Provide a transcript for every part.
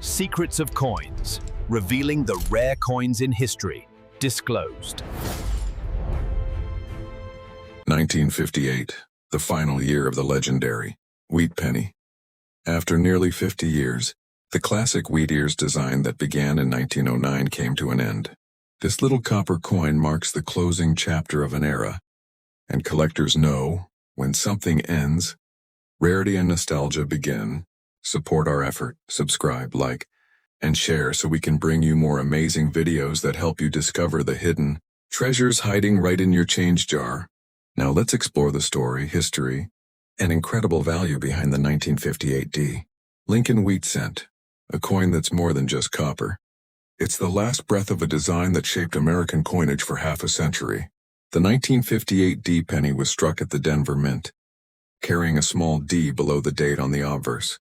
Secrets of Coins, revealing the rare coins in history, disclosed. 1958, the final year of the legendary wheat penny. After nearly 50 years, the classic wheat ears design that began in 1909 came to an end. This little copper coin marks the closing chapter of an era, and collectors know when something ends, rarity and nostalgia begin. Support our effort, subscribe, like, and share so we can bring you more amazing videos that help you discover the hidden treasures hiding right in your change jar. Now let's explore the story, history, and incredible value behind the 1958 D. Lincoln Wheat Cent, a coin that's more than just copper. It's the last breath of a design that shaped American coinage for half a century. The 1958 D penny was struck at the Denver Mint, carrying a small D below the date on the obverse.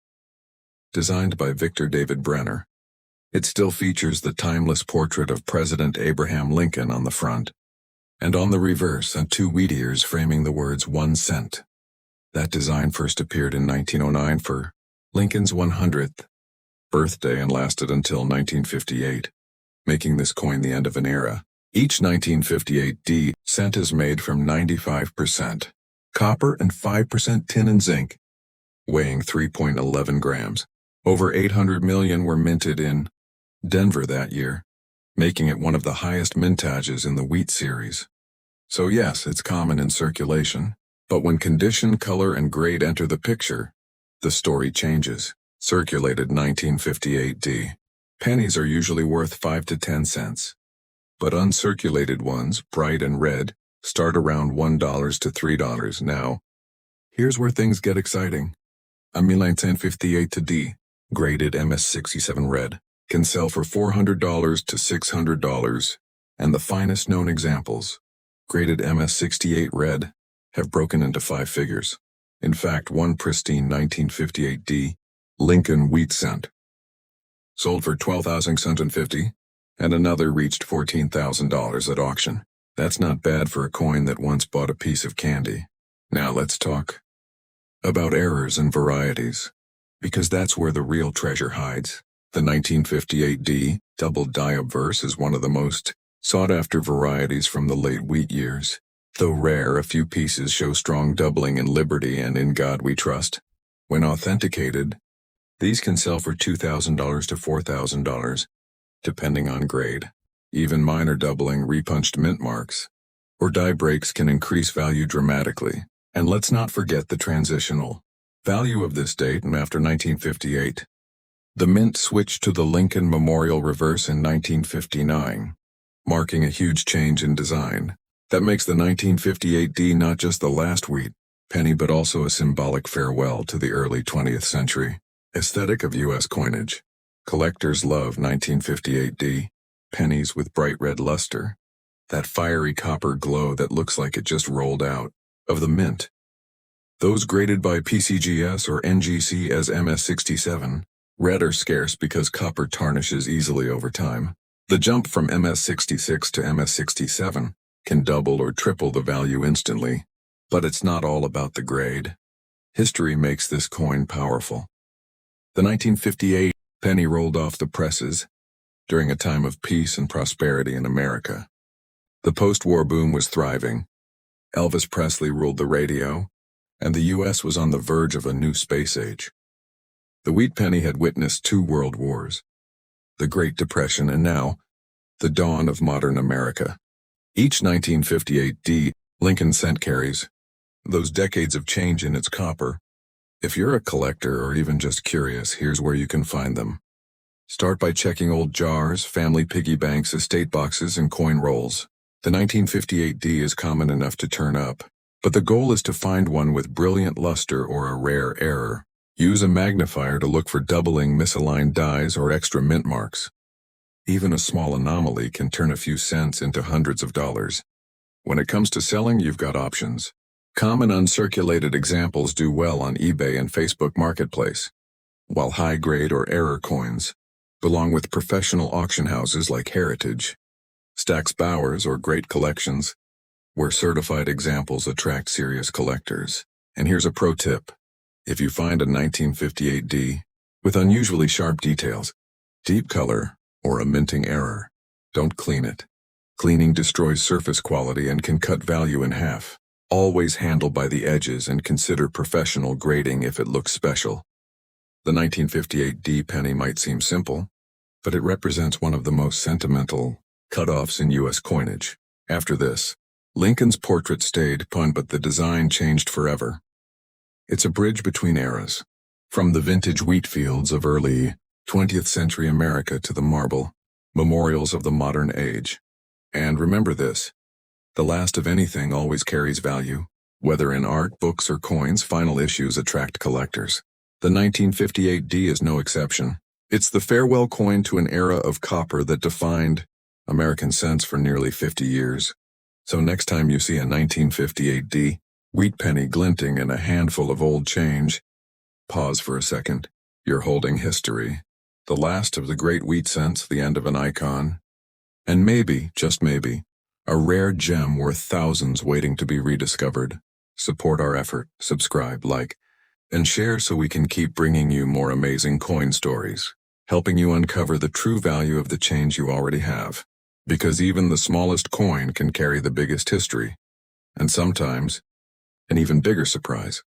Designed by Victor David Brenner, it still features the timeless portrait of President Abraham Lincoln on the front, and on the reverse and two wheat ears framing the words 1 cent. That design first appeared in 1909 for Lincoln's 100th birthday and lasted until 1958, making this coin the end of an era. Each 1958 D cent is made from 95% copper and 5% tin and zinc, weighing 3.11 grams. Over 800 million were minted in Denver that year, making it one of the highest mintages in the wheat series. So yes, it's common in circulation, but when condition, color, and grade enter the picture, the story changes. Circulated 1958 D. Pennies are usually worth 5 to 10 cents. But uncirculated ones, bright and red, start around $1 to $3 now. Here's where things get exciting. A 1958 D, graded MS67 red, can sell for $400 to $600, and the finest known examples, graded MS68 red, have broken into 5 figures. In fact, one pristine 1958 D, Lincoln Wheat Cent, sold for $12,650, and another reached $14,000 at auction. That's not bad for a coin that once bought a piece of candy. Now let's talk about errors and varieties, because that's where the real treasure hides. The 1958 D double die obverse is one of the most sought-after varieties from the late wheat years. Though rare, a few pieces show strong doubling in Liberty and In God We Trust. When authenticated, these can sell for $2,000 to $4,000, depending on grade. Even minor doubling, repunched mint marks, or die breaks can increase value dramatically. And let's not forget the transitional value of this date after 1958. The mint switched to the Lincoln Memorial reverse in 1959, marking a huge change in design. That makes the 1958 D not just the last wheat penny but also a symbolic farewell to the early 20th century aesthetic of U.S. coinage. Collectors love 1958 D pennies with bright red luster, that fiery copper glow that looks like it just rolled out of the mint. Those graded by PCGS or NGC as MS67, red are scarce because copper tarnishes easily over time. The jump from MS66 to MS67 can double or triple the value instantly, but it's not all about the grade. History makes this coin powerful. The 1958 penny rolled off the presses during a time of peace and prosperity in America. The post-war boom was thriving. Elvis Presley ruled the radio, and the U.S. was on the verge of a new space age. The wheat penny had witnessed 2 world wars, the Great Depression, and now, the dawn of modern America. Each 1958 D Lincoln cent carries those decades of change in its copper. If you're a collector or even just curious, here's where you can find them. Start by checking old jars, family piggy banks, estate boxes, and coin rolls. The 1958 D is common enough to turn up, but the goal is to find one with brilliant luster or a rare error. Use a magnifier to look for doubling, misaligned dies, or extra mint marks. Even a small anomaly can turn a few cents into hundreds of dollars. When it comes to selling, you've got options. Common uncirculated examples do well on eBay and Facebook Marketplace, while high-grade or error coins belong with professional auction houses like Heritage, Stack's Bowers, or Great Collections, where certified examples attract serious collectors. And here's a pro tip. If you find a 1958 D with unusually sharp details, Deep color, or a minting error. Don't clean it. Cleaning destroys surface quality and can cut value in half. Always handle by the edges and consider professional grading if it looks special. The 1958 D penny might seem simple, but it represents one of the most sentimental cutoffs in U.S. coinage. After this, Lincoln's portrait stayed pun, but the design changed forever. It's a bridge between eras, from the vintage wheat fields of early 20th century America to the marble memorials of the modern age. And remember this, the last of anything always carries value. Whether in art, books, or coins, final issues attract collectors. The 1958 D is no exception. It's the farewell coin to an era of copper that defined American cents for nearly 50 years. So next time you see a 1958 D wheat penny glinting in a handful of old change, pause for a second. You're holding history. The last of the great wheat cents, the end of an icon. And maybe, just maybe, a rare gem worth thousands waiting to be rediscovered. Support our effort, subscribe, like, and share so we can keep bringing you more amazing coin stories, helping you uncover the true value of the change you already have. Because even the smallest coin can carry the biggest history, and sometimes an even bigger surprise.